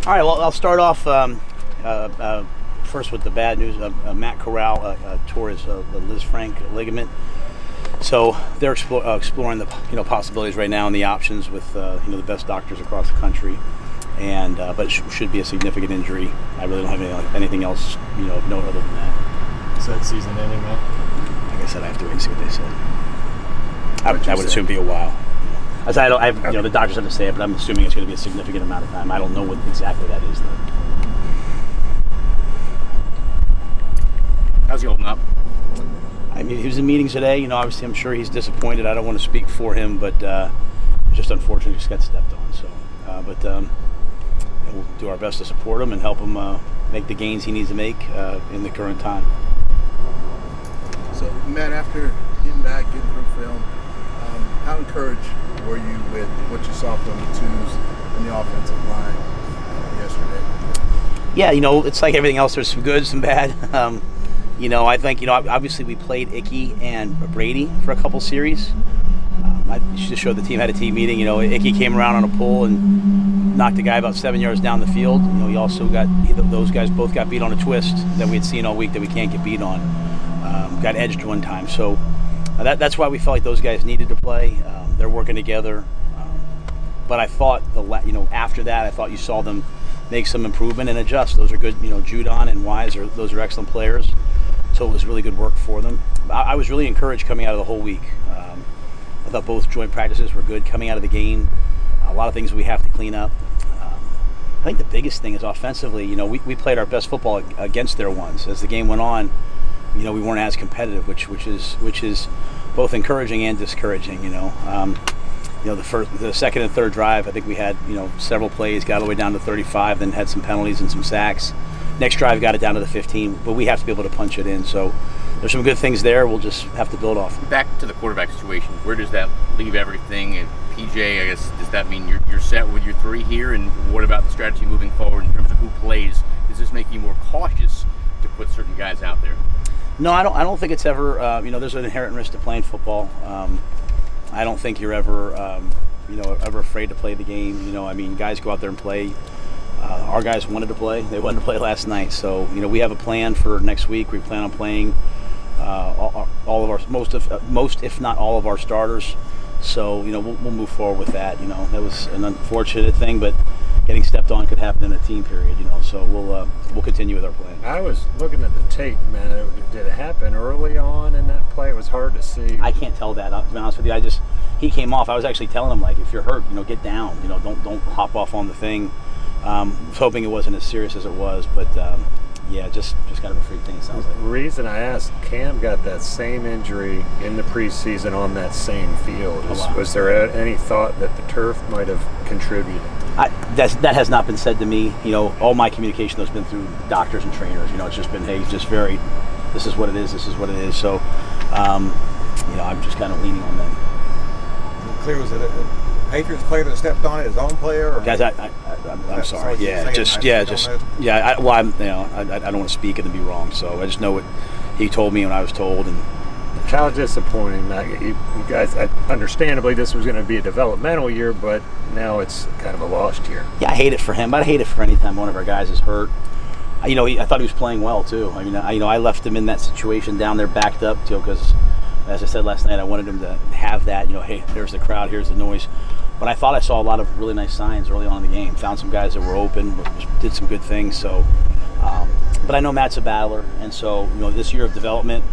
All right, well, I'll start off first with the bad news. Matt Corral tore his the Lisfranc ligament. So they're exploring the possibilities right now and the options with the best doctors across the country, and but it should be a significant injury. I really don't have anything else of note other than that. Is that season ending, Matt? Like I said, I have to wait and see what they said. I would assume it'd be a while. As the doctors have to say it, but I'm assuming it's going to be a significant amount of time. I don't know what exactly that is, though. How's he holding up? I mean, he was in meetings today. Obviously, I'm sure he's disappointed. I don't want to speak for him, but it's just unfortunate he just got stepped on. So, we'll do our best to support him and help him make the gains he needs to make in the current time. So, Matt, after getting back, getting through film, how encouraged were you with what you saw from the twos in the offensive line yesterday? Yeah, it's like everything else. There's some good, some bad. I think, obviously we played Icky and Brady for a couple series. I just showed the team had a team meeting. Icky came around on a pull and knocked a guy about 7 yards down the field. He also those guys both got beat on a twist that we had seen all week that we can't get beat on. Got edged one time. So that's why we felt like those guys needed to play. They're working together. But I thought after that, I thought you saw them make some improvement and adjust. Those are good. Judon and Wise those are excellent players. So it was really good work for them. I was really encouraged coming out of the whole week. I thought both joint practices were good coming out of the game. A lot of things we have to clean up. I think the biggest thing is offensively, we played our best football against their ones. As the game went on, we weren't as competitive, which is both encouraging and discouraging. The second and third drive, I think we had several plays, got all the way down to 35, then had some penalties and some sacks. Next drive got it down to the 15, but we have to be able to punch it in. So there's some good things there. We'll just have to build off. Back to the quarterback situation. Where does that leave everything? And PJ, I guess, does that mean you're set with your three here? And what about the strategy moving forward in terms of who plays? Does this make you more cautious to put certain guys out there? No, I don't think it's ever. There's an inherent risk to playing football. I don't think you're ever afraid to play the game. Guys go out there and play. Our guys wanted to play. They wanted to play last night. So, we have a plan for next week. We plan on playing all of our most, if not all of our starters. So, we'll move forward with that. That was an unfortunate thing, but getting stepped on could happen in a team period. So we'll continue with our plan. I was looking at the tape, man. Did it happen early on in that play? It was hard to see. I can't tell that. To be honest with you, he came off. I was actually telling him, if you're hurt, get down. Don't hop off on the thing. I was hoping it wasn't as serious as it was, but just kind of a freak thing, it sounds like. The reason I asked, Cam got that same injury in the preseason on that same field. Was there any thought that the turf might have contributed? That has not been said to me. All my communication has been through doctors and trainers. It's just been, hey, this is what it is. So, I'm just kind of leaning on them. Clear, was it a Patriots player that stepped on it, his own player? Or guys, I'm sorry. I don't want to speak and then be wrong. So I just know what he told me when I was told. And how disappointing, Matt. You guys, understandably, this was going to be a developmental year, but now it's kind of a lost year. Yeah, I hate it for him, but I hate it for any time one of our guys is hurt. I thought he was playing well too. I left him in that situation down there, backed up too, because as I said last night, I wanted him to have that. Hey, there's the crowd, here's the noise. But I thought I saw a lot of really nice signs early on in the game. Found some guys that were open, did some good things. So, but I know Matt's a battler, and so this year of development,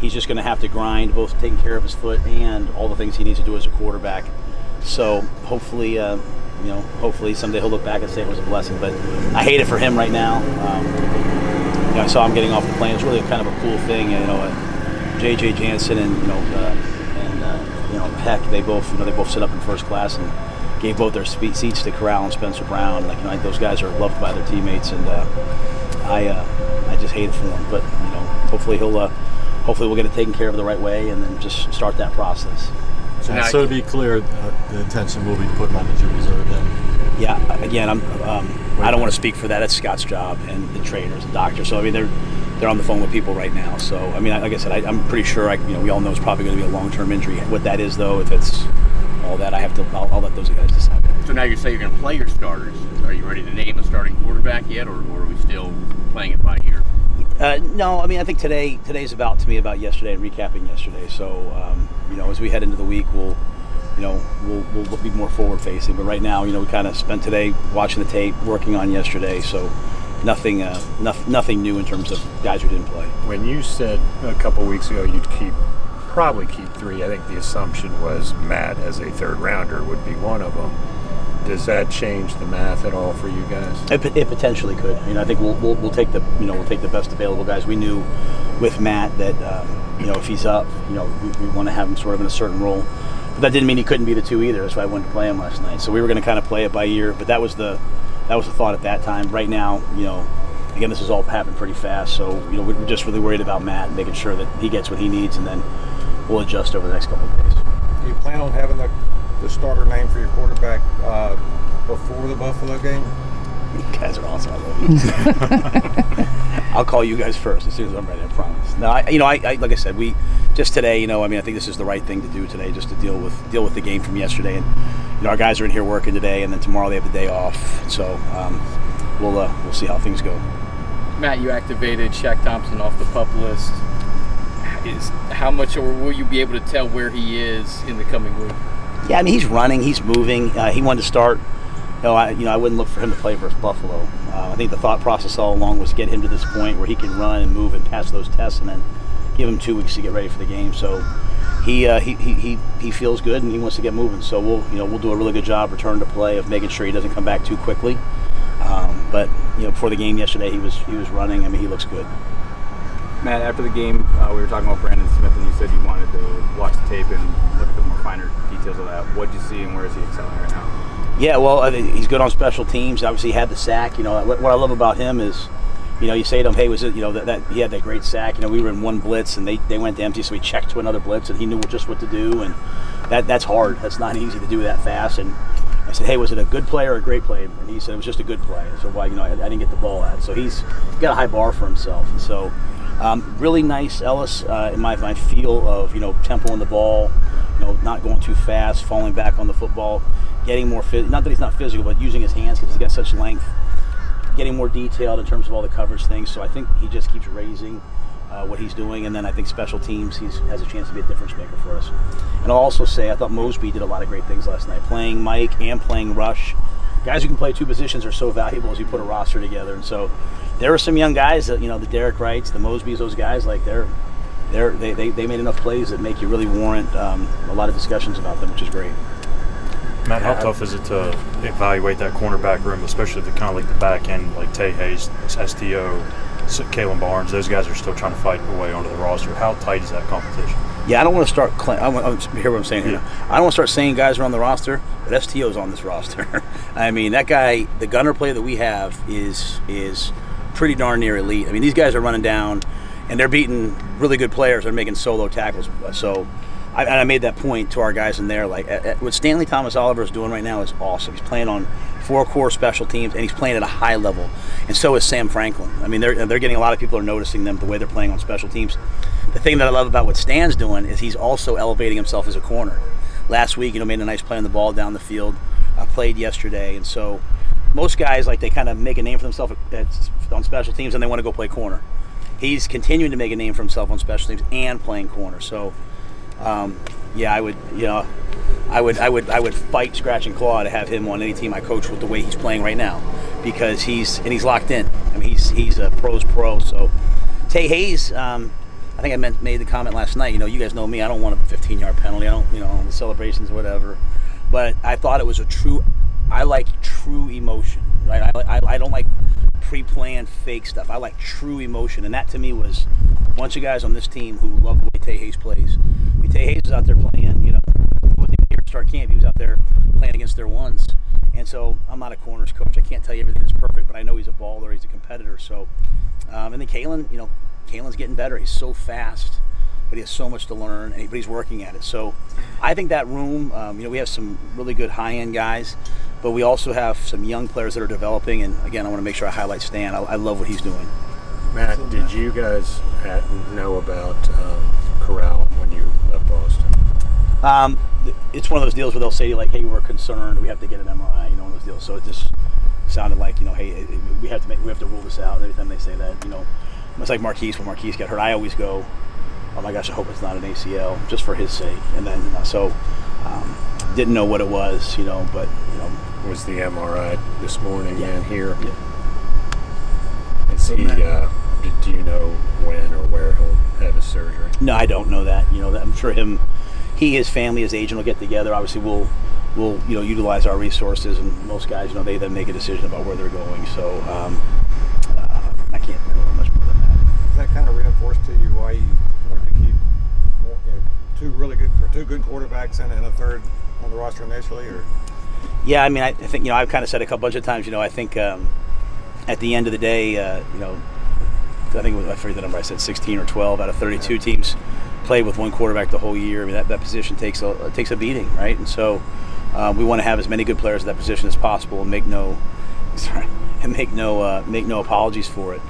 he's just going to have to grind, both taking care of his foot and all the things he needs to do as a quarterback. So hopefully, someday he'll look back and say it was a blessing. But I hate it for him right now. I saw him getting off the plane. It's really kind of a cool thing. J.J. Jansen and Heck, they both sit up in first class and gave both their seats to Corral and Spencer Brown. Those guys are loved by their teammates, and I just hate it for them. But hopefully we'll get it taken care of the right way, and then just start that process. So to be clear, the intention will be to put him on the injury reserve then. Yeah, again, I don't want to speak for that. It's Scott's job and the trainers and doctors. So they're on the phone with people right now. So like I said, I'm pretty sure we all know it's probably going to be a long-term injury. What that is, though, if it's all that, I'll let those guys decide. So now you say you're going to play your starters. Are you ready to name a starter starting quarterback yet, or are we still playing it by ear? No, I mean, I think today's about yesterday and recapping yesterday. So, as we head into the week, we'll be more forward facing. But right now, we kind of spent today watching the tape, working on yesterday. So nothing new in terms of guys who didn't play. When you said a couple weeks ago you'd probably keep 3, I think the assumption was Matt as a third rounder would be one of them. Does that change the math at all for you guys? It potentially could. I think we'll take the best available guys. We knew with Matt that if he's up, we want to have him sort of in a certain role. But that didn't mean he couldn't be the 2 either. That's why I went to play him last night. So we were going to kind of play it by ear. But that was the thought at that time. Right now, again, this has all happened pretty fast. So we're just really worried about Matt and making sure that he gets what he needs, and then we'll adjust over the next couple of days. Do you plan on having the starter name for your quarterback before the Buffalo game? You guys are awesome. I love you. I'll call you guys first as soon as I'm ready. I promise. No, I like I said, we just today. I think this is the right thing to do today, just to deal with the game from yesterday. And our guys are in here working today, and then tomorrow they have the day off. So we'll see how things go. Matt, you activated Shaq Thompson off the PUP list. How much, or will you be able to tell where he is in the coming week? Yeah, I mean, he's running, he's moving. He wanted to start. I wouldn't look for him to play versus Buffalo. I think the thought process all along was get him to this point where he can run and move and pass those tests, and then give him 2 weeks to get ready for the game. So he feels good and he wants to get moving. So we'll do a really good job return to play of making sure he doesn't come back too quickly. But before the game yesterday, he was running. I mean, he looks good. Matt, after the game, we were talking about Brandon Smith, and you said you wanted to watch the tape and look at the more finer details of that. What did you see, and where is he excelling right now? Yeah, well, I think he's good on special teams. Obviously, he had the sack. What I love about him is, you say to him, hey, was it, that he had that great sack. We were in one blitz, and they went to empty, so he checked to another blitz, and he knew just what to do. And that's hard. That's not easy to do that fast. And I said, hey, was it a good play or a great play? And he said it was just a good play. So why, I didn't get the ball at. So he's got a high bar for himself. And so really nice, Ellis, in my feel of, tempo on the ball, not going too fast, falling back on the football, getting more not that he's not physical, but using his hands because he's got such length, getting more detailed in terms of all the coverage things. So I think he just keeps raising what he's doing, and then I think special teams, he has a chance to be a difference maker for us. And I'll also say I thought Mosby did a lot of great things last night, playing Mike and playing rush. Guys who can play 2 positions are so valuable as you put a roster together. And so there were some young guys that, the Derek Wrights, the Mosbys, those guys, like they made enough plays that make you really warrant a lot of discussions about them, which is great. Matt, how tough is it to evaluate that cornerback room, especially the kind of like the back end, like Tay Hayes, STO, Kalen Barnes? Those guys are still trying to fight their way onto the roster. How tight is that competition? Yeah, I don't want to start. I hear what I'm saying here. Yeah. I don't want to start saying guys are on the roster, but STO's on this roster. I mean, that guy, the gunner play that we have is pretty darn near elite. I mean, these guys are running down, and they're beating really good players. They're making solo tackles. So I made that point to our guys in there. Like what Stanley Thomas Oliver is doing right now is awesome. He's playing on 4 core special teams, and he's playing at a high level. And so is Sam Franklin. I mean, they're getting a lot of people are noticing them the way they're playing on special teams. The thing that I love about what Stan's doing is he's also elevating himself as a corner. Last week, made a nice play on the ball down the field. Played yesterday, and so most guys they kind of make a name for themselves on special teams, and they want to go play corner. He's continuing to make a name for himself on special teams and playing corner. So. I would fight scratch and claw to have him on any team I coach with the way he's playing right now, because he's locked in. I mean, he's a pro's pro. So Tay Hayes, I think I made the comment last night. You guys know me. I don't want a 15-yard penalty. I don't, the celebrations, whatever. But I thought it was I like true emotion, right? I don't like pre-planned fake stuff. I like true emotion, and that to me was a bunch of guys on this team who love the way Tay Hayes plays. I mean, Tay Hayes was out there playing, he wasn't even here to start camp. He was out there playing against their ones. And so I'm not a corners coach. I can't tell you everything that's perfect, but I know he's a baller. He's a competitor. So, and then Kalen, Kalen's getting better. He's so fast, but he has so much to learn, but he's working at it. So I think that room, we have some really good high-end guys, but we also have some young players that are developing. And again, I want to make sure I highlight Stan. I love what he's doing. Matt, did you guys know about Corral when you left Boston? It's one of those deals where they'll say, hey, we're concerned, we have to get an MRI, one of those deals. So sounded like, hey, we have to rule this out. And every time they say that, it's like Marquise. When Marquise got hurt, I always go, oh my gosh, I hope it's not an ACL, just for his sake. And then didn't know what it was, but Was the MRI this morning and here? Yeah. Is he? Do you know when or where he'll have his surgery? No, I don't know that. I'm sure his family, his agent will get together. Obviously, we'll utilize our resources, and most guys, they then make a decision about where they're going. So I can't know much more than that. Does that kind of reinforce to you why you wanted to keep two good quarterbacks and a third on the roster initially, or? Yeah, I mean, I think I've kind of said a bunch of times. I think at the end of the day, I forget the number. I said 16 or 12 out of 32 teams played with one quarterback the whole year. I mean, that position takes a beating, right? And so we want to have as many good players at that position as possible and make no apologies for it.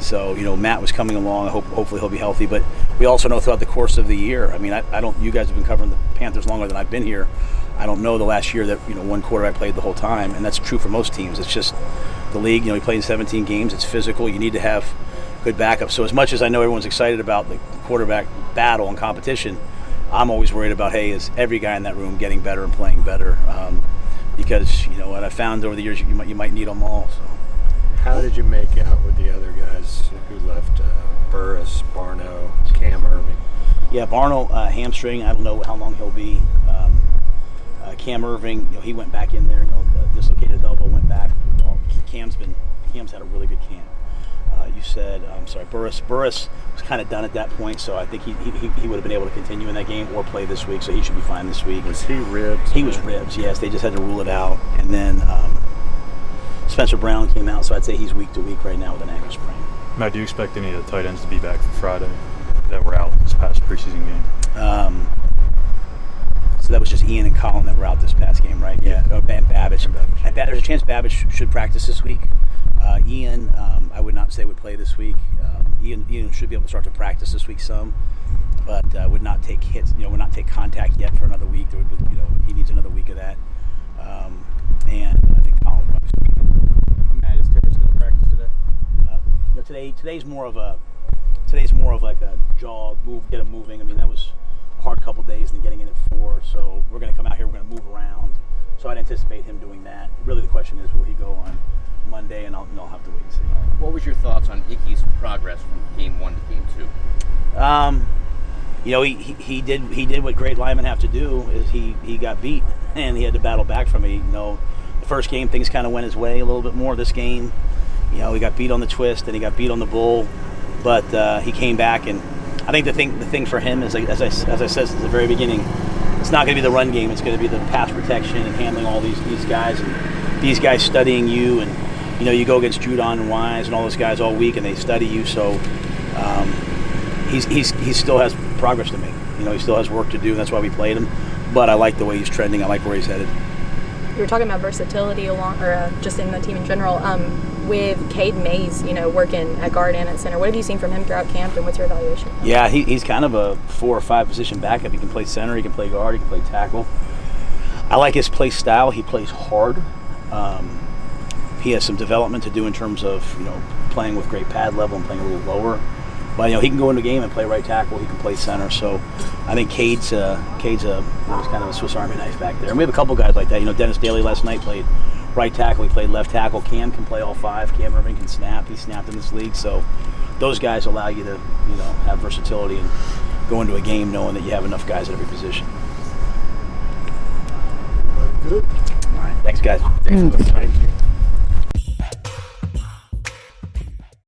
So Matt was coming along. Hopefully he'll be healthy. But we also know throughout the course of the year. I mean, I don't. You guys have been covering the Panthers longer than I've been here. I don't know the last year that one quarterback played the whole time, and that's true for most teams. It's just the league. He played in 17 games. It's physical. You need to have good backups. So as much as I know everyone's excited about the quarterback battle and competition, I'm always worried about, hey, is every guy in that room getting better and playing better? Because what I found over the years, you might need them all. So. How did you make out with the other guys who left? Burris, Barno, Cam Irving. Yeah, Barno hamstring. I don't know how long he'll be. Cam Irving, he went back in there. Dislocated his elbow, went back. Cam's had a really good camp. You said, Burris was kind of done at that point, so I think he would have been able to continue in that game or play this week, so he should be fine this week. Was he ribs? He was ribs, yes. They just had to rule it out. And then Spencer Brown came out, so I'd say he's week to week right now with an ankle sprain. Matt, do you expect any of the tight ends to be back for Friday that were out this past preseason game? So that was just Ian and Colin that were out this past game, right? Yeah. Oh, and Babbage. There's a chance Babbage should practice this week. Ian, I would not say would play this week. Ian should be able to start to practice this week some, but would not take hits. Would not take contact yet for another week. There would, he needs another week of that. And I think Colin will probably. Matt, is Terrace going to practice today? Today's more of like a jog, get him moving. I mean, that was a hard couple days and getting in at 4. So we're going to come out here. We're going to move around. So I'd anticipate him doing that. Really, the question is, will he go on Monday? And I'll have to wait and see. What was your thoughts on Icky's progress from game 1 to game 2? He did what great linemen have to do. Is he got beat and he had to battle back from it. The first game things kind of went his way a little bit more. This game, he got beat on the twist and he got beat on the bull, but he came back. And I think the thing for him is, as I said since the very beginning, it's not going to be the run game. It's going to be the pass protection and handling all these guys and these guys studying you. And you go against Judon and Wise and all those guys all week, and they study you. So he still has progress to make. He still has work to do. That's why we played him. But I like the way he's trending. I like where he's headed. You were talking about versatility just in the team in general. With Cade Mays, working at guard and at center, what have you seen from him throughout camp, and what's your evaluation? Yeah, he's kind of a 4 or 5 position backup. He can play center, he can play guard, he can play tackle. I like his play style. He plays hard. He has some development to do in terms of playing with great pad level and playing a little lower. But he can go into a game and play right tackle. He can play center. So I think Cade's was kind of a Swiss Army knife back there. And we have a couple guys like that. Dennis Daly last night played right tackle. He played left tackle. Cam can play all 5. Cam Irving can snap. He snapped in this league. So those guys allow you to have versatility and go into a game knowing that you have enough guys at every position. Good. All right. Thanks, guys. Thank you.